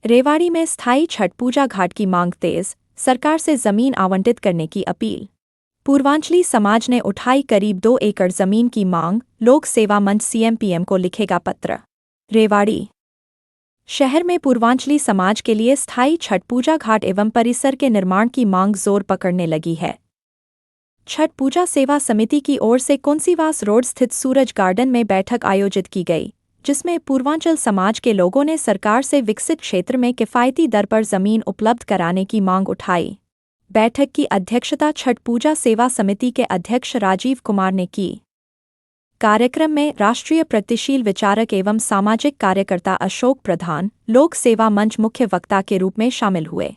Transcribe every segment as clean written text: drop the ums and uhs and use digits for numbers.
रेवाड़ी में स्थायी छठ पूजा घाट की मांग तेज, सरकार से जमीन आवंटित करने की अपील। पूर्वांचली समाज ने उठाई करीब 2 एकड़ जमीन की मांग, लोक सेवा मंच सीएम-पीएम को लिखेगा पत्र। रेवाड़ी शहर में पूर्वांचली समाज के लिए स्थायी छठ पूजा घाट एवं परिसर के निर्माण की मांग जोर पकड़ने लगी है। छठ पूजा सेवा समिति की ओर से कुंसीवास रोड स्थित सूरज गार्डन में बैठक आयोजित की गई, जिसमें पूर्वांचल समाज के लोगों ने सरकार से विकसित क्षेत्र में किफ़ायती दर पर जमीन उपलब्ध कराने की मांग उठाई। बैठक की अध्यक्षता छठ पूजा सेवा समिति के अध्यक्ष राजीव कुमार ने की। कार्यक्रम में राष्ट्रीय प्रगतिशील विचारक एवं सामाजिक कार्यकर्ता अशोक प्रधान, लोक सेवा मंच मुख्य वक्ता के रूप में शामिल हुए।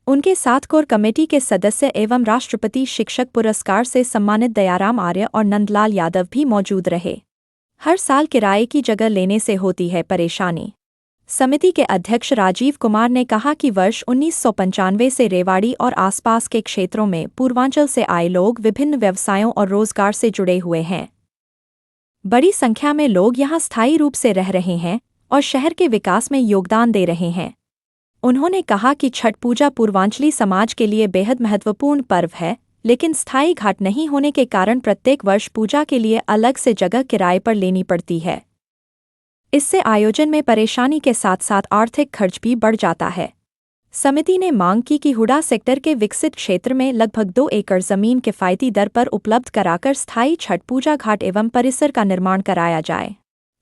उनके साथ कोर कमेटी के सदस्य एवं राष्ट्रपति शिक्षक पुरस्कार से सम्मानित दयाराम आर्य और नंदलाल यादव भी मौजूद रहे। हर साल किराए की जगह लेने से होती है परेशानी। समिति के अध्यक्ष राजीव कुमार ने कहा कि वर्ष 1995 से रेवाड़ी और आसपास के क्षेत्रों में पूर्वांचल से आए लोग विभिन्न व्यवसायों और रोजगार से जुड़े हुए हैं। बड़ी संख्या में लोग यहां स्थायी रूप से रह रहे हैं और शहर के विकास में योगदान दे रहे हैं। उन्होंने कहा कि छठ पूजा पूर्वांचली समाज के लिए बेहद महत्वपूर्ण पर्व है, लेकिन स्थायी घाट नहीं होने के कारण प्रत्येक वर्ष पूजा के लिए अलग से जगह किराए पर लेनी पड़ती है। इससे आयोजन में परेशानी के साथ साथ आर्थिक खर्च भी बढ़ जाता है। समिति ने मांग की कि हुडा सेक्टर के विकसित क्षेत्र में लगभग 2 एकड़ जमीन किफ़ायती दर पर उपलब्ध कराकर स्थायी छठ पूजा घाट एवं परिसर का निर्माण कराया जाए।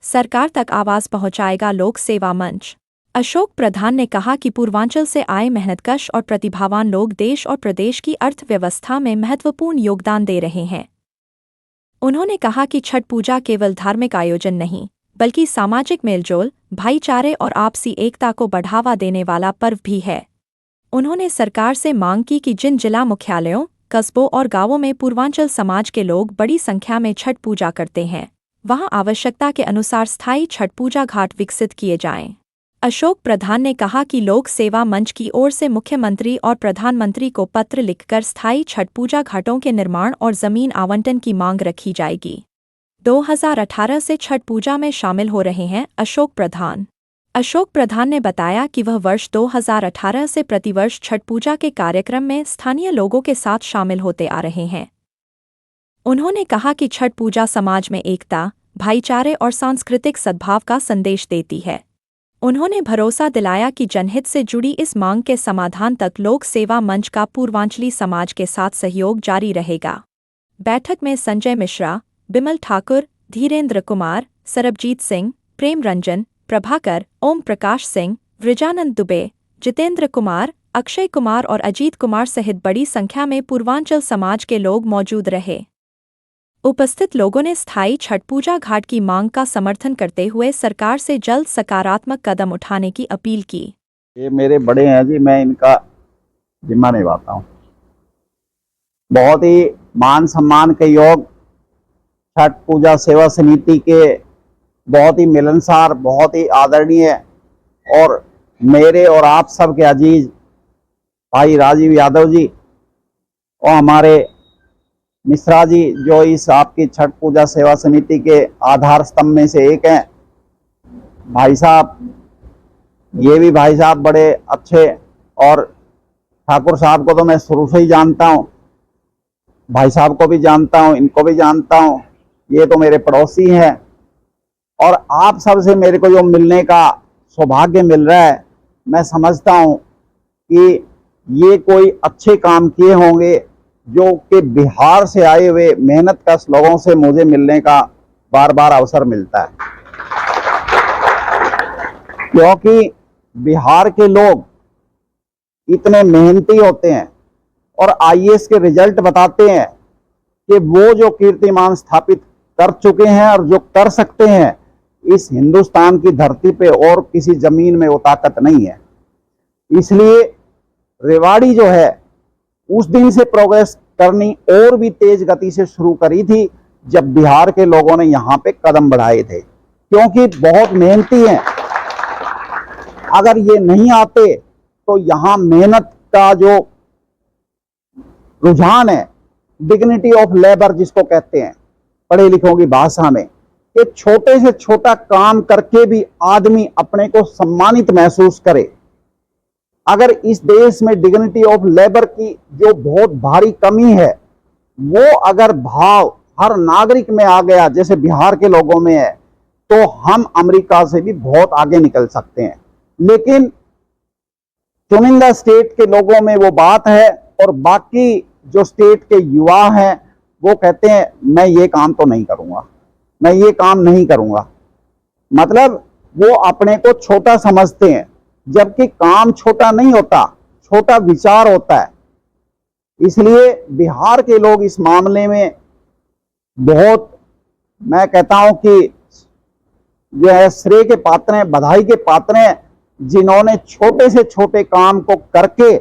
सरकार तक आवाज पहुंचाएगा लोक सेवा मंच। अशोक प्रधान ने कहा कि पूर्वांचल से आए मेहनतकश और प्रतिभावान लोग देश और प्रदेश की अर्थव्यवस्था में महत्वपूर्ण योगदान दे रहे हैं। उन्होंने कहा कि छठ पूजा केवल धार्मिक आयोजन नहीं, बल्कि सामाजिक मेलजोल, भाईचारे और आपसी एकता को बढ़ावा देने वाला पर्व भी है। उन्होंने सरकार से मांग की कि जिन जिला मुख्यालयों, कस्बों और गांवों में पूर्वांचल समाज के लोग बड़ी संख्या में छठ पूजा करते हैं, वहां आवश्यकता के अनुसार स्थायी छठ पूजा घाट विकसित किए जाएं। अशोक प्रधान ने कहा कि लोक सेवा मंच की ओर से मुख्यमंत्री और प्रधानमंत्री को पत्र लिखकर स्थायी छठ पूजा घाटों के निर्माण और जमीन आवंटन की मांग रखी जाएगी। 2018 से छठ पूजा में शामिल हो रहे हैं अशोक प्रधान ने बताया कि वह वर्ष 2018 से प्रतिवर्ष छठ पूजा के कार्यक्रम में स्थानीय लोगों के साथ शामिल होते आ रहे हैं। उन्होंने कहा कि छठ पूजा समाज में एकता, भाईचारे और सांस्कृतिक सद्भाव का संदेश देती है। उन्होंने भरोसा दिलाया कि जनहित से जुड़ी इस मांग के समाधान तक लोक सेवा मंच का पूर्वांचली समाज के साथ सहयोग जारी रहेगा। बैठक में संजय मिश्रा, बिमल ठाकुर, धीरेन्द्र कुमार, सरबजीत सिंह, प्रेम रंजन, प्रभाकर, ओम प्रकाश सिंह, वृजानंद दुबे, जितेंद्र कुमार, अक्षय कुमार और अजीत कुमार सहित बड़ी संख्या में पूर्वांचल समाज के लोग मौजूद रहे। उपस्थित लोगों ने स्थायी छठ पूजा घाट की मांग का समर्थन करते हुए सरकार से जल्द सकारात्मक कदम उठाने की अपील की। ये मेरे बड़े हैं जी, मैं इनका जिम्मा निभाता हूँ। बहुत ही मान सम्मान के योग छठ पूजा सेवा समिति के बहुत ही मिलनसार, बहुत ही आदरणीय और मेरे और आप सब के अजीज भाई राजीव यादव जी और हमारे मिश्रा जी, जो इस आपकी छठ पूजा सेवा समिति के आधार स्तंभ में से एक हैं। भाई साहब, ये भी भाई साहब बड़े अच्छे, और ठाकुर साहब को तो मैं शुरू से ही जानता हूँ, भाई साहब को भी जानता हूँ, इनको भी जानता हूँ। ये तो मेरे पड़ोसी हैं और आप सब से मेरे को जो मिलने का सौभाग्य मिल रहा है, मैं समझता हूँ कि ये कोई अच्छे काम किए होंगे, जो कि बिहार से आए हुए मेहनत कश लोगों से मुझे मिलने का बार बार अवसर मिलता है। क्योंकि बिहार के लोग इतने मेहनती होते हैं और आईएएस के रिजल्ट बताते हैं कि वो जो कीर्तिमान स्थापित कर चुके हैं और जो कर सकते हैं, इस हिंदुस्तान की धरती पे और किसी जमीन में वो ताकत नहीं है। इसलिए रेवाड़ी जो है उस दिन से प्रोग्रेस करनी और भी तेज गति से शुरू करी थी जब बिहार के लोगों ने यहाँ पे कदम बढ़ाए थे, क्योंकि बहुत मेहनती हैं। अगर ये नहीं आते तो यहाँ मेहनत का जो रुझान है, डिग्निटी ऑफ लेबर जिसको कहते हैं पढ़े लिखों की भाषा में, कि छोटे से छोटा काम करके भी आदमी अपने को सम्मानित महसूस करे। अगर इस देश में डिग्निटी ऑफ लेबर की जो बहुत भारी कमी है, वो अगर भाव हर नागरिक में आ गया जैसे बिहार के लोगों में है, तो हम अमेरिका से भी बहुत आगे निकल सकते हैं। लेकिन चुनिंदा स्टेट के लोगों में वो बात है, और बाकी जो स्टेट के युवा हैं वो कहते हैं मैं ये काम तो नहीं करूंगा, मैं ये काम नहीं करूंगा। मतलब वो अपने को छोटा समझते हैं, जबकि काम छोटा नहीं होता, छोटा विचार होता है। इसलिए बिहार के लोग इस मामले में बहुत, मैं कहता हूं कि जो है श्रेय के पात्र हैं, बधाई के पात्र हैं, जिन्होंने छोटे से छोटे काम को करके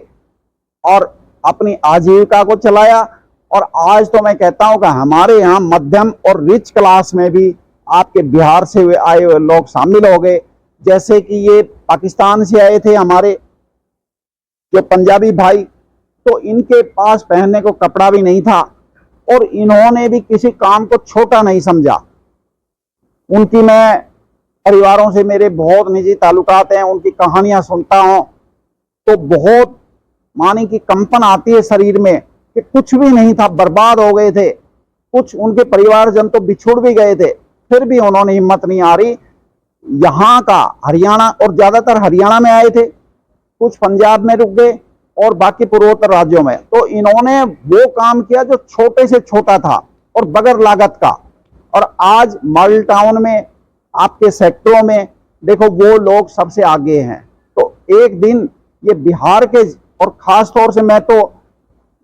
और अपनी आजीविका को चलाया। और आज तो मैं कहता हूं कि हमारे यहाँ मध्यम और रिच क्लास में भी आपके बिहार से आए हुए लोग शामिल हो गए। जैसे कि ये पाकिस्तान से आए थे हमारे जो पंजाबी भाई, तो इनके पास पहनने को कपड़ा भी नहीं था, और इन्होंने भी किसी काम को छोटा नहीं समझा। उनकी मैं परिवारों से मेरे बहुत निजी ताल्लुकात हैं, उनकी कहानियां सुनता हूं तो बहुत मानी कि कंपन आती है शरीर में कि कुछ भी नहीं था, बर्बाद हो गए थे, कुछ उनके परिवारजन तो बिछुड़ भी गए थे, फिर भी उन्होंने हिम्मत नहीं आ रही। यहाँ का हरियाणा, और ज्यादातर हरियाणा में आए थे, कुछ पंजाब में रुक गए और बाकी पूर्वोत्तर राज्यों में। तो इन्होंने वो काम किया जो छोटे से छोटा था और बगैर लागत का। और आज मॉडल टाउन में आपके सेक्टरों में देखो वो लोग सबसे आगे हैं। तो एक दिन ये बिहार के, और खास तौर से मैं तो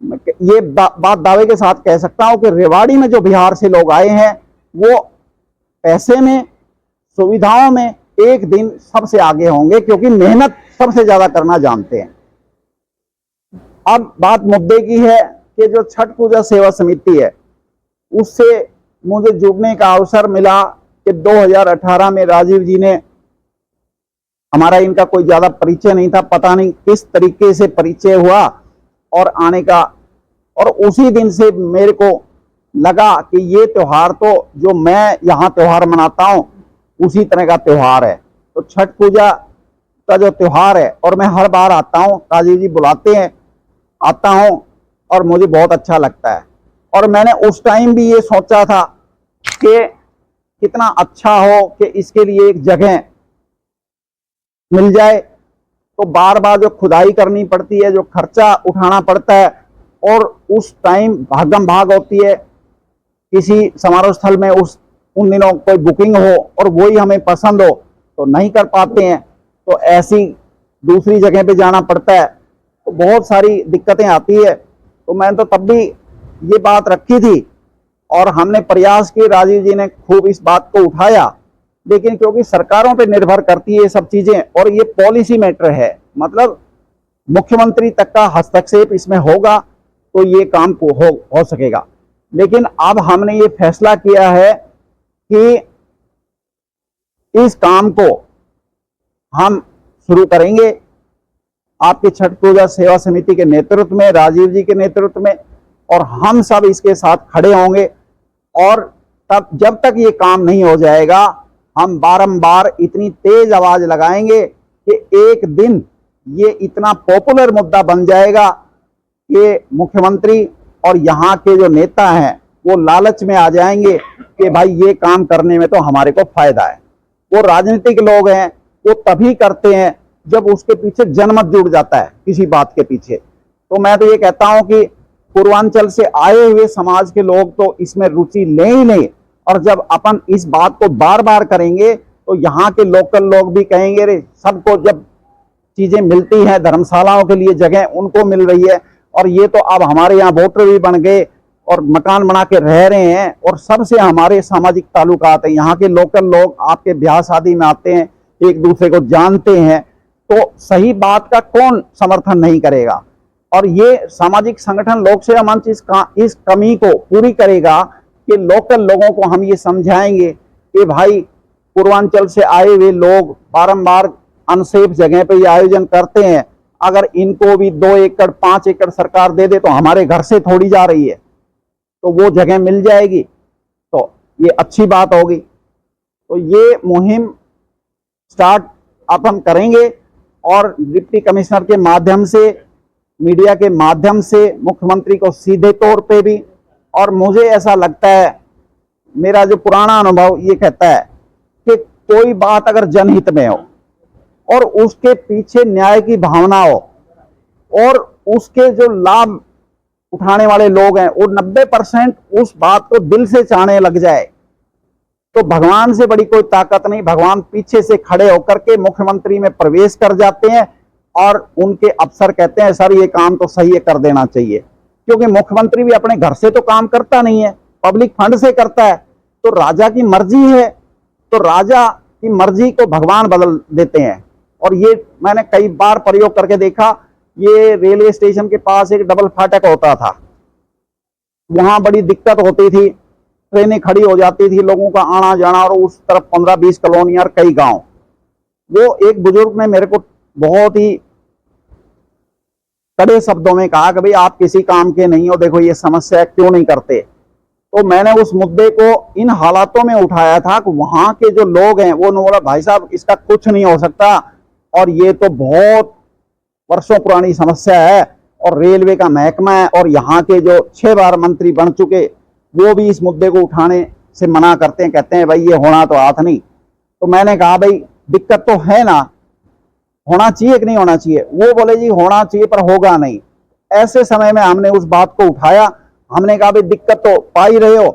ये बात दावे के साथ कह सकता हूं कि रेवाड़ी में जो बिहार से लोग आए हैं वो पैसे में, सुविधाओं में एक दिन सबसे आगे होंगे, क्योंकि मेहनत सबसे ज्यादा करना जानते हैं। अब बात मुद्दे की है कि जो छठ पूजा सेवा समिति है, उससे मुझे जुड़ने का अवसर मिला कि 2018 में राजीव जी ने, हमारा इनका कोई ज्यादा परिचय नहीं था, पता नहीं किस तरीके से परिचय हुआ और आने का, और उसी दिन से मेरे को लगा कि ये त्योहार तो जो मैं यहाँ त्योहार मनाता हूँ उसी तरह का त्योहार है। तो छठ पूजा का जो त्योहार है, और मैं हर बार आता हूँ, राजीव जी बुलाते हैं, आता हूँ और मुझे बहुत अच्छा लगता है। और मैंने उस टाइम भी ये सोचा था कि कितना अच्छा हो कि इसके लिए एक जगह मिल जाए। तो बार बार जो खुदाई करनी पड़ती है, जो खर्चा उठाना पड़ता है, और उस टाइम भागम भाग होती है, किसी समारोह स्थल में उन दिनों कोई बुकिंग हो और वही हमें पसंद हो तो नहीं कर पाते हैं, तो ऐसी दूसरी जगह पे जाना पड़ता है, तो बहुत सारी दिक्कतें आती है। तो मैंने तो तब भी ये बात रखी थी और हमने प्रयास किए, राजीव जी ने खूब इस बात को उठाया, लेकिन क्योंकि सरकारों पे निर्भर करती है ये सब चीजें, और ये पॉलिसी मैटर है, मतलब मुख्यमंत्री तक का हस्तक्षेप इसमें होगा तो ये काम हो सकेगा। लेकिन अब हमने ये फैसला किया है कि इस काम को हम शुरू करेंगे आपके छठ पूजा सेवा समिति के नेतृत्व में, राजीव जी के नेतृत्व में, और हम सब इसके साथ खड़े होंगे। और तब जब तक ये काम नहीं हो जाएगा, हम बारंबार इतनी तेज आवाज लगाएंगे कि एक दिन ये इतना पॉपुलर मुद्दा बन जाएगा कि मुख्यमंत्री और यहाँ के जो नेता हैं वो लालच में आ जाएंगे कि भाई ये काम करने में तो हमारे को फायदा है। वो राजनीतिक लोग हैं, वो तभी करते हैं जब उसके पीछे जनमत जुड़ जाता है किसी बात के पीछे। तो मैं तो ये कहता हूं कि पूर्वांचल से आए हुए समाज के लोग तो इसमें रुचि ले ही नहीं, और जब अपन इस बात को बार बार करेंगे तो यहाँ के लोकल लोग भी कहेंगे, रे सबको जब चीजें मिलती हैं, धर्मशालाओं के लिए जगह उनको मिल रही है, और ये तो अब हमारे यहाँ वोटर भी बन गए और मकान बना के रह रहे हैं, और सबसे हमारे सामाजिक ताल्लुकात है। यहाँ के लोकल लोग आपके ब्याह शादी में आते हैं, एक दूसरे को जानते हैं, तो सही बात का कौन समर्थन नहीं करेगा। और ये सामाजिक संगठन लोक सेवा मंच इस कमी को पूरी करेगा कि लोकल लोगों को हम ये समझाएंगे कि भाई पूर्वांचल से आए हुए लोग बारंबार अनसेफ जगह पे ये आयोजन करते हैं, अगर इनको भी 2 एकड़ 5 एकड़ सरकार दे दे तो हमारे घर से थोड़ी जा रही है, तो वो जगह मिल जाएगी, तो ये अच्छी बात होगी। तो ये मुहिम स्टार्ट अपन करेंगे और डिप्टी कमिश्नर के माध्यम से, मीडिया के माध्यम से मुख्यमंत्री को सीधे तौर पे भी। और मुझे ऐसा लगता है, मेरा जो पुराना अनुभव ये कहता है कि कोई बात अगर जनहित में हो और उसके पीछे न्याय की भावना हो और उसके जो लाभ उठाने वाले लोग हैं वो 90% उस बात को दिल से चाहने लग जाए, तो भगवान से बड़ी कोई ताकत नहीं। भगवान पीछे से खड़े होकर के मुख्यमंत्री में प्रवेश कर जाते हैं और उनके अफसर कहते हैं सर ये काम तो सही है, कर देना चाहिए। क्योंकि मुख्यमंत्री भी अपने घर से तो काम करता नहीं है, पब्लिक फंड से करता है। तो राजा की मर्जी है, तो राजा की मर्जी को भगवान बदल देते हैं। और ये मैंने कई बार प्रयोग करके देखा। ये रेलवे स्टेशन के पास एक डबल फाटक होता था, वहां बड़ी दिक्कत होती थी, ट्रेनें खड़ी हो जाती थी, लोगों का आना जाना, और उस तरफ 15-20 कॉलोनी और कई गांव। वो एक बुजुर्ग ने मेरे को बहुत ही कड़े शब्दों में कहा कि भाई आप किसी काम के नहीं हो, देखो ये समस्या क्यों नहीं करते। तो मैंने उस मुद्दे को इन हालातों में उठाया था कि वहां के जो लोग हैं वो बोला भाई साहब इसका कुछ नहीं हो सकता, और ये तो बहुत वर्षों पुरानी समस्या है, और रेलवे का महकमा है, और यहाँ के जो 6 बार मंत्री बन चुके वो भी इस मुद्दे को उठाने से मना करते हैं, कहते हैं भाई ये होना तो हाथ नहीं। तो मैंने कहा भाई दिक्कत तो है ना, होना चाहिए कि नहीं होना चाहिए। वो बोले जी होना चाहिए पर होगा नहीं। ऐसे समय में हमने उस बात को उठाया, हमने कहा भाई दिक्कत तो पा ही रहे हो,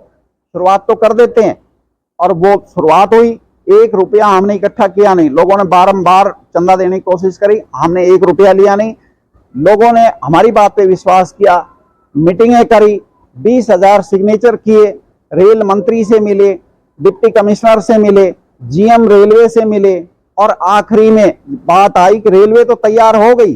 शुरुआत तो कर देते हैं। और वो शुरुआत हुई। 1 रुपया हमने इकट्ठा किया नहीं, लोगों ने बारंबार चंदा देने की कोशिश करी, हमने 1 रुपया लिया नहीं। लोगों ने हमारी बात पे विश्वास किया, मीटिंगें करी, 20,000 सिग्नेचर किए, रेल मंत्री से मिले, डिप्टी कमिश्नर से मिले, जीएम रेलवे से मिले, और आखिरी में बात आई कि रेलवे तो तैयार हो गई।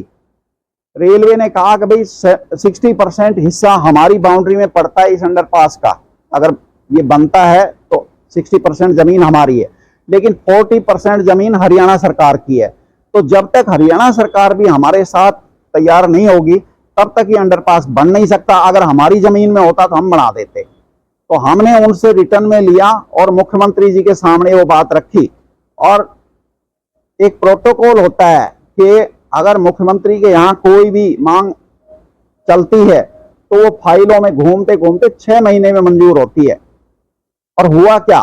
रेलवे ने कहा कि भाई 60% हिस्सा हमारी बाउंड्री में पड़ता है इस अंडरपास का, अगर ये बनता है तो 60% जमीन हमारी है, लेकिन 40% जमीन हरियाणा सरकार की है। तो जब तक हरियाणा सरकार भी हमारे साथ तैयार नहीं होगी तब तक ये अंडरपास बन नहीं सकता। अगर हमारी जमीन में होता तो हम बना देते। तो हमने उनसे रिटर्न में लिया और मुख्यमंत्री जी के सामने वो बात रखी। और एक प्रोटोकॉल होता है कि अगर मुख्यमंत्री के यहाँ कोई भी मांग चलती है तो वो फाइलों में घूमते घूमते 6 महीने में मंजूर होती है। और हुआ क्या,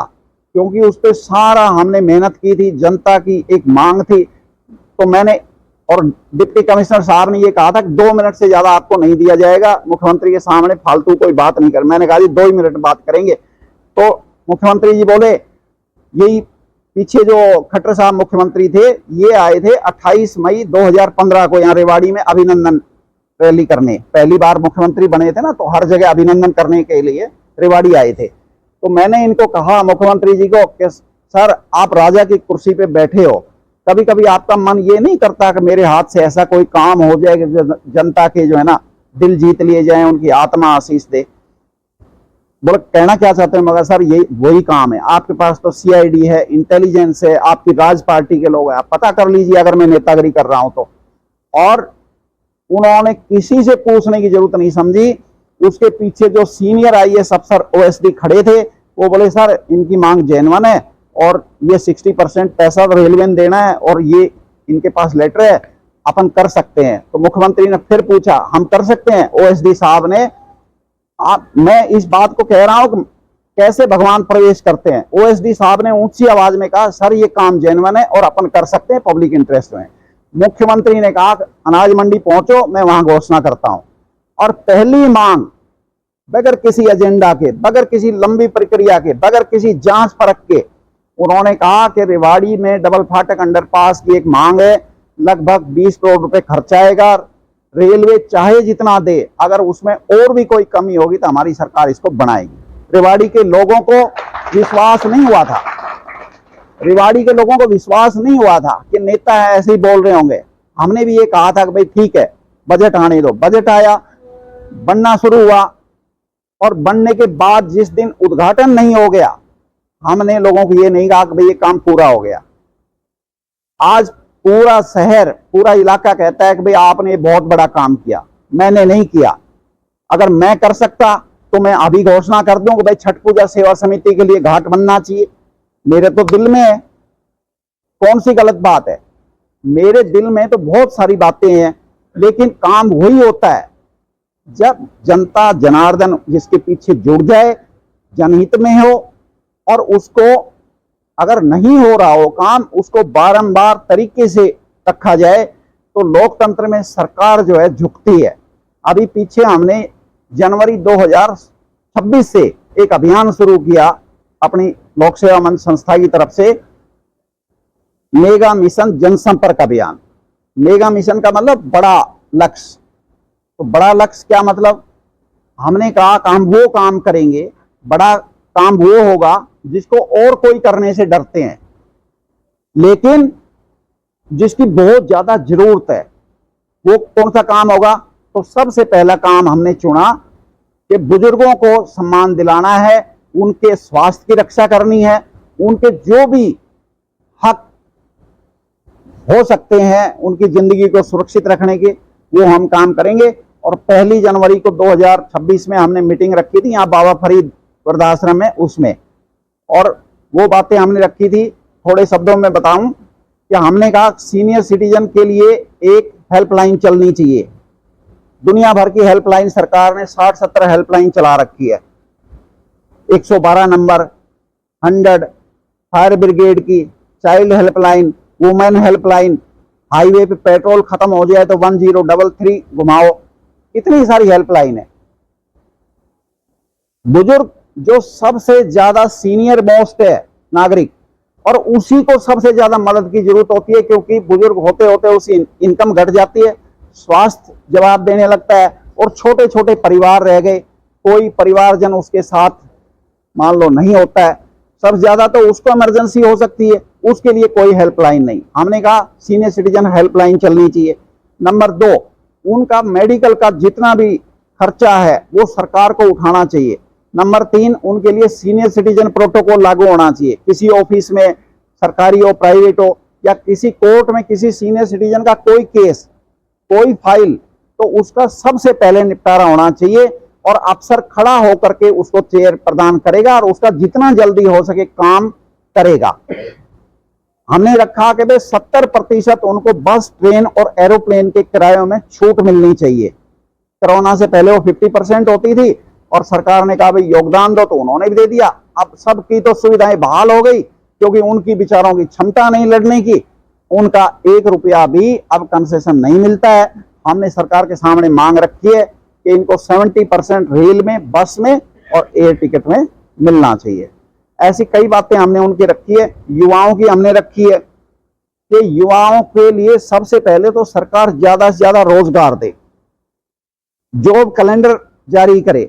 क्योंकि उस पर सारा हमने मेहनत की थी, जनता की एक मांग थी। तो मैंने और डिप्टी कमिश्नर साहब ने ये कहा था कि 2 मिनट से ज्यादा आपको नहीं दिया जाएगा, मुख्यमंत्री के सामने फालतू कोई बात नहीं कर। मैंने कहा जी 2 ही मिनट बात करेंगे। तो मुख्यमंत्री जी बोले, यही पीछे जो खट्टर साहब मुख्यमंत्री थे ये आए थे 28 मई 2015 को यहाँ रेवाड़ी में अभिनंदन रैली करने। पहली बार मुख्यमंत्री बने थे ना, तो हर जगह अभिनंदन करने के लिए रेवाड़ी आए थे। तो मैंने इनको कहा मुख्यमंत्री जी को कि सर आप राजा की कुर्सी पे बैठे हो, कभी कभी आपका मन ये नहीं करता कि मेरे हाथ से ऐसा कोई काम हो जाए कि जनता के जो है ना दिल जीत लिए जाए, उनकी आत्मा आशीष दे। बोले कहना क्या चाहते हैं? मगर सर ये वही काम है, आपके पास तो सीआईडी है, इंटेलिजेंस है, आपकी राज पार्टी के लोग हैं, आप पता कर लीजिए अगर मैं नेतागिरी कर रहा हूं तो। और उन्होंने किसी से पूछने की जरूरत नहीं समझी। उसके पीछे जो सीनियर आईएएस अफसर ओएसडी खड़े थे वो बोले सर इनकी मांग जेन्युइन है और ये 60% पैसा तो रेलवे ने देना है और ये इनके पास लेटर है, अपन कर सकते हैं। तो मुख्यमंत्री ने फिर पूछा हम कर सकते हैं? ओएसडी साहब ने, मैं इस बात को कह रहा हूं कि कैसे भगवान प्रवेश करते हैं। ओएसडी साहब ने ऊंची आवाज में कहा सर ये काम जेन्युइन है और अपन कर सकते हैं, पब्लिक इंटरेस्ट में। मुख्यमंत्री ने कहा अनाज मंडी पहुंचो, मैं वहां घोषणा करता हूं। और पहली मांग बगैर किसी एजेंडा के, बगैर किसी लंबी प्रक्रिया के, बगैर किसी जांच परख के उन्होंने कहा कि रेवाड़ी में डबल फाटक अंडरपास की एक मांग है, लगभग 20 करोड़ रुपए खर्च आएगा, रेलवे चाहे जितना दे, अगर उसमें और भी कोई कमी होगी तो हमारी सरकार इसको बनाएगी। रेवाड़ी के लोगों को विश्वास नहीं हुआ था, रेवाड़ी के लोगों को विश्वास नहीं हुआ था कि नेता ऐसे ही बोल रहे होंगे। हमने भी ये कहा था कि भाई ठीक है बजट आने दो। बजट आया, बनना शुरू हुआ, और बनने के बाद जिस दिन उद्घाटन नहीं हो गया हमने लोगों को ये नहीं कहा कि भाई ये काम पूरा हो गया। आज पूरा शहर, पूरा इलाका कहता है कि भाई आपने बहुत बड़ा काम किया, मैंने नहीं किया। अगर मैं कर सकता तो मैं अभी घोषणा कर दूं कि भाई छठ पूजा सेवा समिति के लिए घाट बनना चाहिए। मेरे तो दिल में है, कौन सी गलत बात है? मेरे दिल में तो बहुत सारी बातें हैं, लेकिन काम वही होता है जब जनता जनार्दन जिसके पीछे जुड़ जाए, जनहित में हो, और उसको अगर नहीं हो रहा हो काम, उसको बारंबार तरीके से रखा जाए, तो लोकतंत्र में सरकार जो है झुकती है। अभी पीछे हमने जनवरी 2026 से एक अभियान शुरू किया अपनी लोक सेवा मंच संस्था की तरफ से, मेगा मिशन जनसंपर्क अभियान। मेगा मिशन का मतलब बड़ा लक्ष्य। तो बड़ा लक्ष्य क्या मतलब? हमने कहा हम वो काम करेंगे, बड़ा काम वो होगा जिसको और कोई करने से डरते हैं, लेकिन जिसकी बहुत ज्यादा जरूरत है। वो कौन सा काम होगा? तो सबसे पहला काम हमने चुना कि बुजुर्गों को सम्मान दिलाना है, उनके स्वास्थ्य की रक्षा करनी है, उनके जो भी हक हो सकते हैं उनकी जिंदगी को सुरक्षित रखने के, वो हम काम करेंगे। और 1 जनवरी को 2026 में हमने मीटिंग रखी थी यहाँ बाबा फरीद वृद्धाश्रम में, उसमें, और वो बातें हमने रखी थी। थोड़े शब्दों में बताऊं कि हमने कहा सीनियर सिटीजन के लिए एक हेल्पलाइन चलनी चाहिए। दुनिया भर की हेल्पलाइन सरकार ने 60-70 हेल्पलाइन चला रखी है। 112 नंबर, 100 फायर ब्रिगेड की, child helpline, women helpline, highway पे पेट्रोल खत्म हो जाए तो 1033 घुमाओ, इतनी सारी हेल्पलाइन है। बुजुर्ग जो सबसे ज्यादा सीनियर मोस्ट है नागरिक, और उसी को सबसे ज्यादा मदद की जरूरत होती है, क्योंकि बुजुर्ग होते होते उसकी इनकम घट जाती है, स्वास्थ्य जवाब देने लगता है, और छोटे छोटे परिवार रह गए, कोई परिवारजन उसके साथ मान लो नहीं होता है, सब ज्यादा तो उसको इमरजेंसी हो सकती है, उसके लिए कोई हेल्पलाइन नहीं। हमने कहा सीनियर सिटीजन हेल्पलाइन चलनी चाहिए। नंबर 2, उनका मेडिकल का जितना भी खर्चा है वो सरकार को उठाना चाहिए। नंबर 3, उनके लिए सीनियर सिटीजन प्रोटोकॉल लागू होना चाहिए। किसी ऑफिस में, सरकारी हो प्राइवेट हो, या किसी कोर्ट में किसी सीनियर सिटीजन का कोई केस, कोई फाइल, तो उसका सबसे पहले निपटारा होना चाहिए, और अफसर खड़ा होकर के उसको चेयर प्रदान करेगा और उसका जितना जल्दी हो सके काम करेगा। हमने रखा कि भाई 70% उनको बस, ट्रेन और एरोप्लेन के किरायों में छूट मिलनी चाहिए। कोरोना से पहले वो 50% होती थी, और सरकार ने कहा भाई योगदान दो, तो उन्होंने भी दे दिया। अब सबकी तो सुविधाएं बहाल हो गई, क्योंकि उनकी बेचारों की क्षमता नहीं लड़ने की, उनका 1 रुपया भी अब कंसेशन नहीं मिलता है। हमने सरकार के सामने मांग रखी है कि इनको 70% रेल में, बस में और एयर टिकट में मिलना चाहिए। ऐसी कई बातें हमने उनकी रखी है। युवाओं की हमने रखी है कि युवाओं के लिए सबसे पहले तो सरकार ज्यादा से ज्यादा रोजगार दे, जॉब कैलेंडर जारी करे।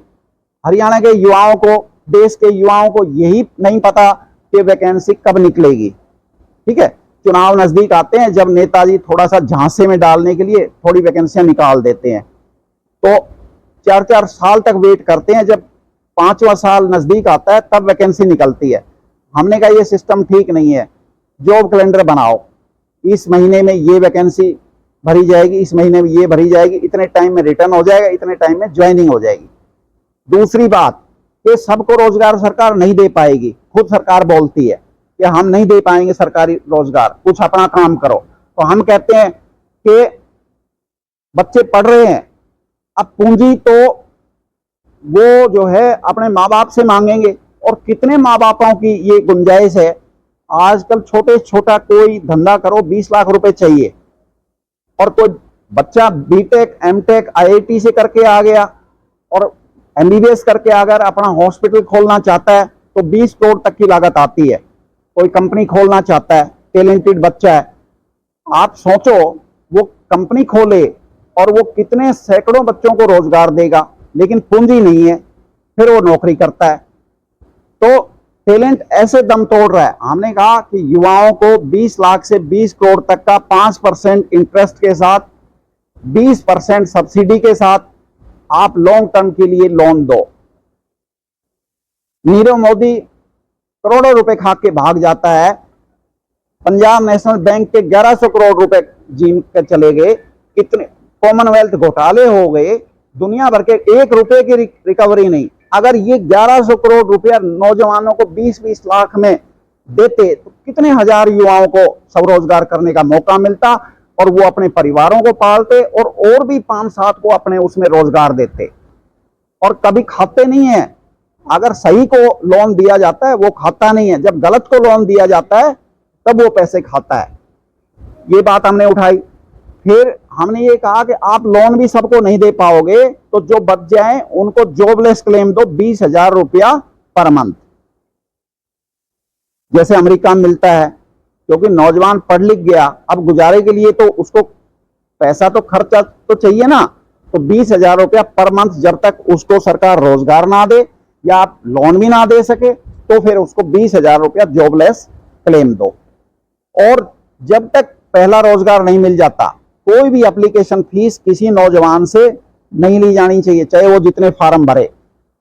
हरियाणा के युवाओं को, देश के युवाओं को यही नहीं पता कि वैकेंसी कब निकलेगी। ठीक है, चुनाव नजदीक आते हैं, जब नेताजी थोड़ा सा झांसे में डालने के लिए थोड़ी वैकेंसियां निकाल देते हैं, तो 4-4 साल तक वेट करते हैं, जब 5वां साल नजदीक आता है तब वैकेंसी निकलती है। हमने कहा ये सिस्टम ठीक नहीं है, जॉब कैलेंडर बनाओ, इस महीने में ये वैकेंसी भरी जाएगी, इस महीने में ये भरी जाएगी, इतने टाइम में रिटर्न हो जाएगा, इतने टाइम में ज्वाइनिंग हो जाएगी। दूसरी बात, कि सबको रोजगार सरकार नहीं दे पाएगी। खुद सरकार बोलती है कि हम नहीं दे पाएंगे सरकारी रोजगार, कुछ अपना काम करो। तो हम कहते हैं कि बच्चे पढ़ रहे हैं, अब पूंजी तो वो जो है अपने माँ बाप से मांगेंगे, और कितने माँ बापों की ये गुंजाइश है। आजकल छोटे छोटा कोई धंधा करो 20 लाख रुपए चाहिए, और कोई बच्चा बीटेक, एमटेक, आईआईटी से करके आ गया और एमबीबीएस करके अगर अपना हॉस्पिटल खोलना चाहता है तो 20 करोड़ तक की लागत आती है। कोई कंपनी खोलना चाहता है, टैलेंटेड बच्चा है, आप सोचो वो कंपनी खोले और वो कितने सैकड़ों बच्चों को रोजगार देगा, लेकिन पूंजी नहीं है, फिर वो नौकरी करता है। तो टैलेंट ऐसे दम तोड़ रहा है। हमने कहा कि युवाओं को 20 लाख से 20 करोड़ तक का 5% इंटरेस्ट के साथ, 20% सब्सिडी के साथ आप लॉन्ग टर्म के लिए लोन दो। नीरव मोदी करोड़ों रुपए खा के भाग जाता है, पंजाब नेशनल बैंक के 1100 करोड़ रुपए जीम के चले गए, कितने कॉमनवेल्थ घोटाले हो गए, दुनिया भर के 1 रुपए की रिकवरी नहीं। अगर ये 1100 करोड़ रुपया नौजवानों को 20-20 लाख में देते तो कितने हजार युवाओं को स्वरोजगार करने का मौका मिलता और वो अपने परिवारों को पालते और भी 5-7 को अपने उसमें रोजगार देते। और कभी खाते नहीं है, अगर सही को लोन दिया जाता है वो खाता नहीं है, जब गलत को लोन दिया जाता है तब वो पैसे खाता है। ये बात हमने उठाई। फिर हमने ये कहा कि आप लोन भी सबको नहीं दे पाओगे तो जो बच जाए उनको जॉबलेस क्लेम दो 20,000 रुपया पर मंथ, जैसे अमेरिका में मिलता है। क्योंकि नौजवान पढ़ लिख गया, अब गुजारे के लिए तो उसको पैसा तो खर्चा तो चाहिए ना, तो 20,000 रुपया पर मंथ जब तक उसको सरकार रोजगार ना दे या आप लोन भी ना दे सके तो फिर उसको 20,000 रुपया जॉबलेस क्लेम दो। और जब तक पहला रोजगार नहीं मिल जाता कोई भी एप्लीकेशन फीस किसी नौजवान से नहीं ली जानी चाहिए, चाहे वो जितने फार्म भरे।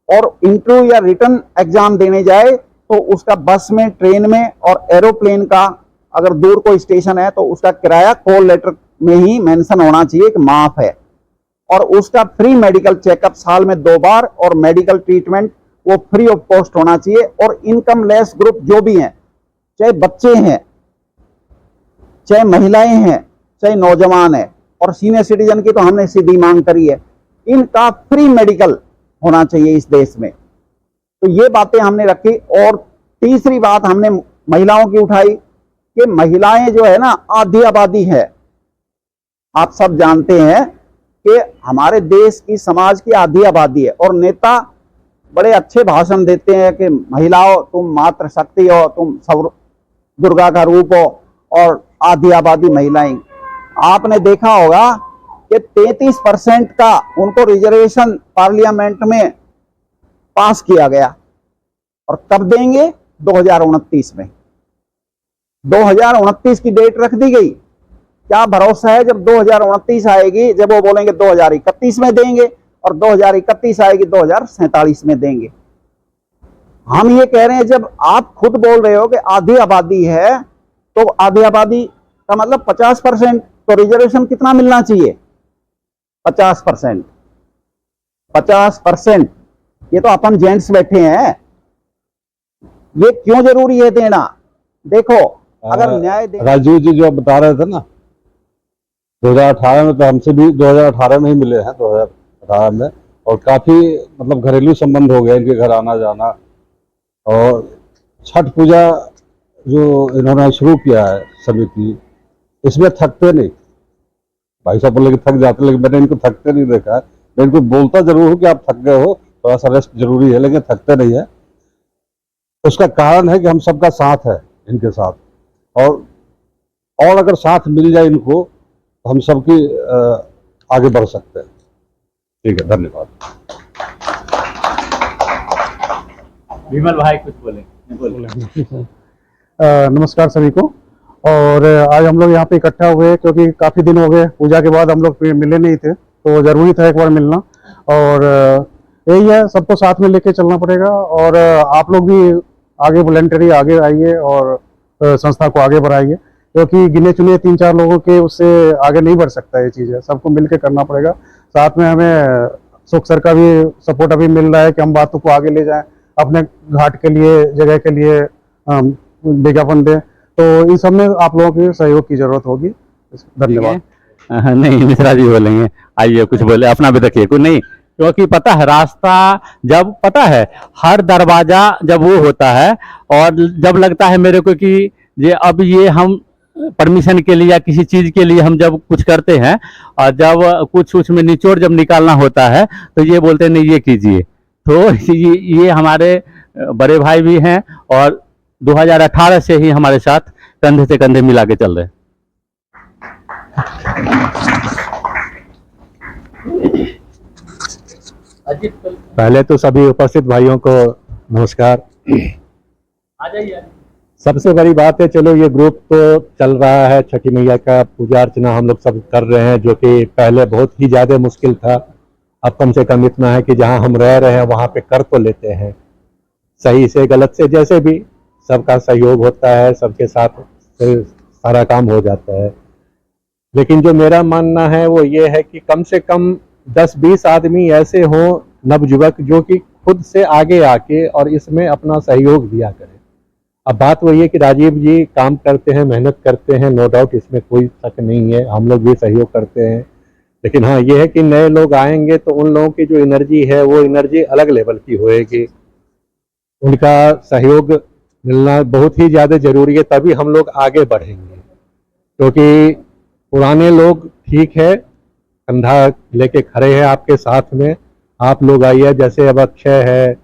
और इंटरव्यू या रिटर्न एग्जाम देने जाए तो उसका बस में, ट्रेन में और एरोप्लेन का अगर दूर कोई स्टेशन है तो उसका किराया कॉल लेटर में ही मेंशन होना चाहिए कि माफ है। और उसका फ्री मेडिकल चेकअप साल में 2 बार और मेडिकल ट्रीटमेंट वो फ्री ऑफ कॉस्ट होना चाहिए। और इनकम लेस ग्रुप जो भी हैं, चाहे बच्चे हैं, चाहे महिलाएं हैं, चाहे नौजवान है और सीनियर सिटीजन की तो हमने सीधी मांग करी है, इनका फ्री मेडिकल होना चाहिए इस देश में। तो ये बातें हमने रखी। और तीसरी बात हमने महिलाओं की उठाई कि महिलाएं जो है ना आधी आबादी है। आप सब जानते हैं कि हमारे देश की, समाज की आधी आबादी है और नेता बड़े अच्छे भाषण देते हैं कि महिलाओं तुम मातृ शक्ति हो, तुम सब दुर्गा का रूप हो और आधी आबादी महिलाएं। आपने देखा होगा कि 33% का उनको रिजर्वेशन पार्लियामेंट में पास किया गया और कब देंगे? 2029 में। 2029 की डेट रख दी गई। क्या भरोसा है जब 2029 आएगी, जब वो बोलेंगे 2031 में देंगे और 2031 आएगी 2047 में देंगे। हम ये कह रहे हैं, जब आप खुद बोल रहे हो कि आधी आबादी है तो आधी आबादी का मतलब 50%, तो रिजर्वेशन कितना मिलना चाहिए? 50%। 50%। ये तो अपन जेंट्स बैठे हैं, ये क्यों जरूरी है देना? देखो अगर न्याय राजीव जी जो बता रहे थे ना 2018 में, तो हमसे भी 2018 में ही मिले हैं, 2018 में। और काफी मतलब घरेलू संबंध हो गए इनके घर आना जाना। और छठ पूजा जो इन्होंने शुरू किया है समिति, इसमें थकते नहीं। भाई साहब बोले कि थक जाते, लेकिन मैंने इनको थकते नहीं देखा है। मैं इनको बोलता जरूर हूँ कि आप थक गए हो, थोड़ा सा रेस्ट जरूरी है, लेकिन थकते नहीं है। उसका कारण है कि हम सबका साथ है इनके साथ, और अगर साथ मिल जाए इनको तो हम सबकी आगे बढ़ सकते हैं। ठीक है, धन्यवाद। विमल भाई कुछ बोले। नमस्कार सभी को। और आज हम लोग यहाँ पे इकट्ठा हुए क्योंकि काफ़ी दिन हो गए, पूजा के बाद हम लोग मिले नहीं थे, तो ज़रूरी था एक बार मिलना। और यही है, सबको साथ में लेके चलना पड़ेगा। और आप लोग भी आगे वॉलंटरी आगे आइए और संस्था को आगे बढ़ाइए, क्योंकि गिने चुने 3-4 लोगों के उससे आगे नहीं बढ़ सकता। ये चीज़ है, सबको मिल के करना पड़ेगा। साथ में हमें सुख सर का भी सपोर्ट अभी मिल रहा है कि हम बातों को आगे ले जाएं, अपने घाट के लिए, जगह के लिए विज्ञापन दें। तो इन सब में आप लोगों के सहयोग की जरूरत होगी। धन्यवाद। नहीं, मिश्रा जी बोलेंगे। आइए कुछ बोले, अपना भी रखिए। कुछ नहीं, क्योंकि पता है रास्ता, जब पता है हर दरवाजा जब वो होता है और जब लगता है मेरे को कि ये अब ये हम परमिशन के लिए या किसी चीज के लिए हम जब कुछ करते हैं और जब कुछ उसमें निचोड़ जब निकालना होता है तो ये बोलते हैं नहीं ये कीजिए। तो ये हमारे बड़े भाई भी हैं और 2018 से ही हमारे साथ कंधे से कंधे मिला के चल रहे हैं। पहले तो सभी उपस्थित भाइयों को नमस्कार। आ जाइए। सबसे बड़ी बात है, चलो ये ग्रुप तो चल रहा है, छठी मैया का पूजा अर्चना हम लोग सब कर रहे हैं, जो कि पहले बहुत ही ज़्यादा मुश्किल था। अब कम से कम इतना है कि जहां हम रह रहे हैं वहां पे कर तो लेते हैं, सही से गलत से जैसे भी सबका सहयोग होता है, सबके साथ सारा काम हो जाता है। लेकिन जो मेरा मानना है वो ये है कि कम से कम 10-20 आदमी ऐसे हों नवयुवक जो कि खुद से आगे आके और इसमें अपना सहयोग दिया करें। अब बात वही है कि राजीव जी काम करते हैं, मेहनत करते हैं, नो डाउट, इसमें कोई शक नहीं है, हम लोग भी सहयोग करते हैं। लेकिन हाँ, ये है कि नए लोग आएंगे तो उन लोगों की जो एनर्जी है वो एनर्जी अलग लेवल की होएगी, उनका सहयोग मिलना बहुत ही ज़्यादा ज़रूरी है, तभी हम लोग आगे बढ़ेंगे। क्योंकि पुराने लोग ठीक है, कंधा लेके खड़े हैं आपके साथ में, आप लोग आइए, जैसे अब अक्षय है,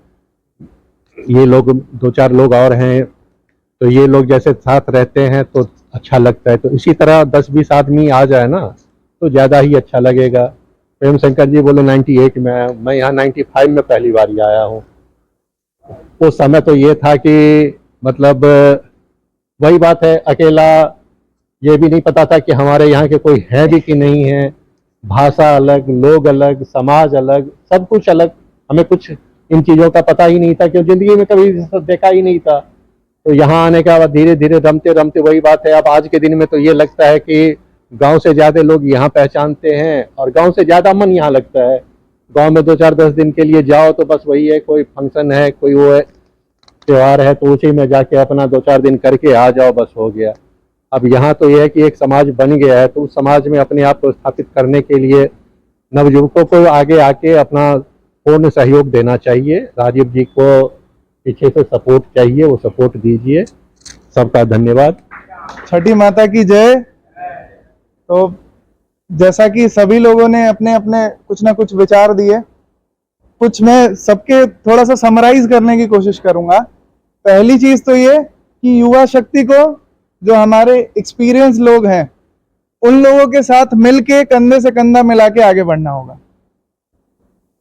ये लोग 2-4 लोग और हैं, तो ये लोग जैसे साथ रहते हैं तो अच्छा लगता है। तो इसी तरह 10-20 आदमी आ जाए ना तो ज़्यादा ही अच्छा लगेगा। प्रेम शंकर जी बोले 98 में आया, मैं यहाँ 95 में पहली बार ही आया हूँ। उस समय तो ये था कि मतलब वही बात है, अकेला, ये भी नहीं पता था कि हमारे यहाँ के कोई है भी कि नहीं है, भाषा अलग, लोग अलग, समाज अलग, सब कुछ अलग, हमें कुछ इन चीज़ों का पता ही नहीं था, क्योंकि ज़िंदगी में कभी देखा ही नहीं था। तो यहाँ आने के बाद धीरे धीरे रमते रमते वही बात है, अब आज के दिन में तो ये लगता है कि गांव से ज़्यादा लोग यहाँ पहचानते हैं और गांव से ज़्यादा मन यहाँ लगता है। गांव में 2-4-10 दिन के लिए जाओ तो बस वही है, कोई फंक्शन है, कोई वो है, त्यौहार है, तो उसी में जाके अपना 2-4 दिन करके आ जाओ, बस हो गया। अब यहाँ तो यह है कि एक समाज बन गया है, तो उस समाज में अपने आप को स्थापित करने के लिए नवयुवकों को आगे आके अपना पूर्ण सहयोग देना चाहिए। राजीव जी को पीछे से सपोर्ट चाहिए, वो सपोर्ट दीजिए। सबका धन्यवाद। छठी माता की जय। तो जैसा कि सभी लोगों ने अपने अपने कुछ ना कुछ विचार दिए, कुछ मैं सबके थोड़ा सा समराइज करने की कोशिश करूंगा। पहली चीज तो ये कि युवा शक्ति को, जो हमारे एक्सपीरियंस लोग हैं, उन लोगों के साथ मिलके कंधे से कंधा मिला के आगे बढ़ना होगा।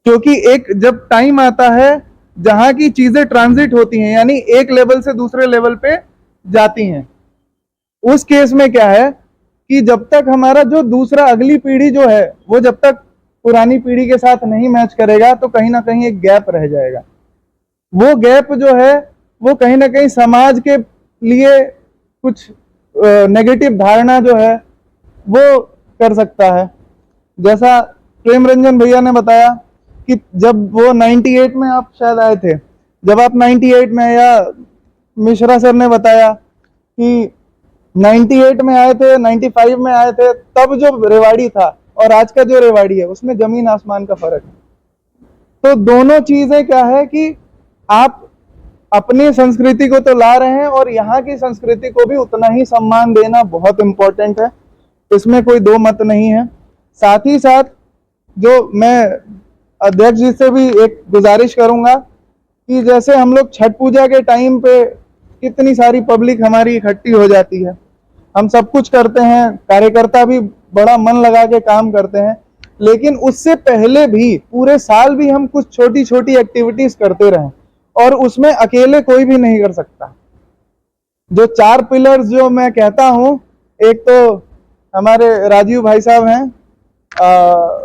क्योंकि एक जब टाइम आता है जहां की चीजें ट्रांजिट होती हैं, यानी एक लेवल से दूसरे लेवल पे जाती हैं, उस केस में क्या है कि जब तक हमारा जो दूसरा अगली पीढ़ी जो है वो जब तक पुरानी पीढ़ी के साथ नहीं मैच करेगा तो कहीं ना कहीं एक गैप रह जाएगा। वो गैप जो है वो कहीं ना कहीं समाज के लिए कुछ नेगेटिव धारणा जो है वो कर सकता है। जैसा प्रेम रंजन भैया ने बताया कि जब वो 98 में आप शायद आए थे, जब आप 98 में, या मिश्रा सर ने बताया कि 98 में आए थे, 95 में आए थे, तब जो रेवाड़ी था और आज का जो रेवाड़ी है उसमें जमीन आसमान का फर्क है। तो दोनों चीजें क्या है कि आप अपनी संस्कृति को तो ला रहे हैं और यहाँ की संस्कृति को भी उतना ही सम्मान देना बहुत इंपॉर्टेंट है, इसमें कोई दो मत नहीं है। साथ ही साथ जो मैं अध्यक्ष जी से भी एक गुजारिश करूंगा कि जैसे हम लोग छठ पूजा के टाइम पे कितनी सारी पब्लिक हमारी इकट्ठी हो जाती है, हम सब कुछ करते हैं, कार्यकर्ता भी बड़ा मन लगा के काम करते हैं, लेकिन उससे पहले भी पूरे साल भी हम कुछ छोटी छोटी एक्टिविटीज करते रहें और उसमें अकेले कोई भी नहीं कर सकता। जो 4 पिलर्स जो मैं कहता हूं, एक तो हमारे राजीव भाई साहब हैं,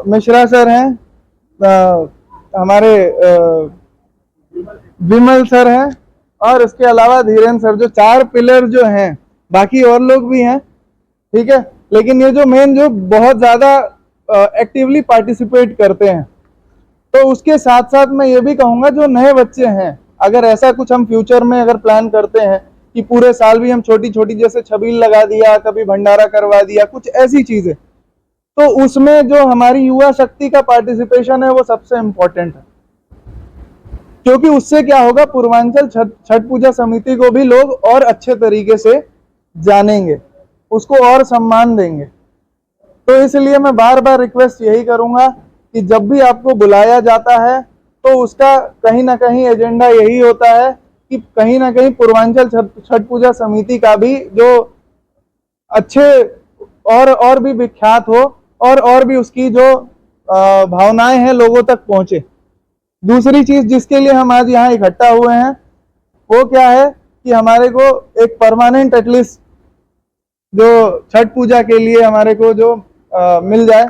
मिश्रा सर हैं, हमारे विमल सर हैं और इसके अलावा धीरेन्द्र सर, जो 4 पिलर जो हैं, बाकी और लोग भी हैं, ठीक है, लेकिन ये जो मेन जो बहुत ज्यादा एक्टिवली पार्टिसिपेट करते हैं। तो उसके साथ साथ मैं ये भी कहूंगा जो नए बच्चे हैं, अगर ऐसा कुछ हम फ्यूचर में अगर प्लान करते हैं कि पूरे साल भी हम छोटी छोटी जैसे छबील लगा दिया, कभी भंडारा करवा दिया, कुछ ऐसी चीजें, तो उसमें जो हमारी युवा शक्ति का पार्टिसिपेशन है वो सबसे इम्पोर्टेंट है। क्योंकि उससे क्या होगा, पूर्वांचल छठ पूजा समिति को भी लोग और अच्छे तरीके से जानेंगे, उसको और सम्मान देंगे। तो इसलिए मैं बार बार रिक्वेस्ट यही करूंगा कि जब भी आपको बुलाया जाता है तो उसका कहीं ना कहीं एजेंडा यही होता है कि कहीं ना कहीं पूर्वांचल छठ पूजा समिति का भी जो अच्छे और भी विख्यात हो और भी उसकी जो भावनाएं हैं लोगों तक पहुंचे। दूसरी चीज जिसके लिए हम आज यहाँ इकट्ठा हुए हैं वो क्या है कि हमारे को एक परमानेंट एटलीस्ट जो छठ पूजा के लिए हमारे को जो मिल जाए,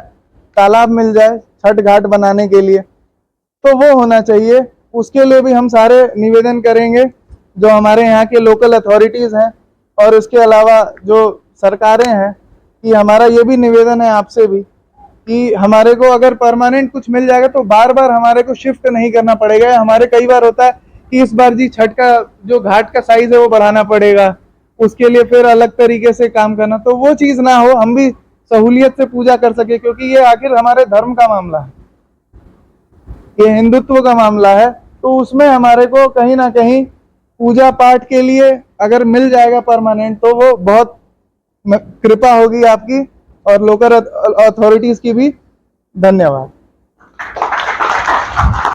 तालाब मिल जाए छठ घाट बनाने के लिए, तो वो होना चाहिए। उसके लिए भी हम सारे निवेदन करेंगे जो हमारे यहाँ के लोकल अथॉरिटीज हैं और उसके अलावा जो सरकारें हैं, कि हमारा ये भी निवेदन है आपसे भी कि हमारे को अगर परमानेंट कुछ मिल जाएगा तो बार बार हमारे को शिफ्ट नहीं करना पड़ेगा। हमारे कई बार होता है कि इस बार जी छठ का जो घाट का साइज है वो बढ़ाना पड़ेगा, उसके लिए फिर अलग तरीके से काम करना, तो वो चीज ना हो, हम भी सहूलियत से पूजा कर सके, क्योंकि ये आखिर हमारे धर्म का मामला है, ये हिंदुत्व का मामला है। तो उसमें हमारे को कहीं ना कहीं पूजा पाठ के लिए अगर मिल जाएगा परमानेंट तो वो बहुत कृपा होगी आपकी और लोकल अथॉरिटीज की भी। धन्यवाद।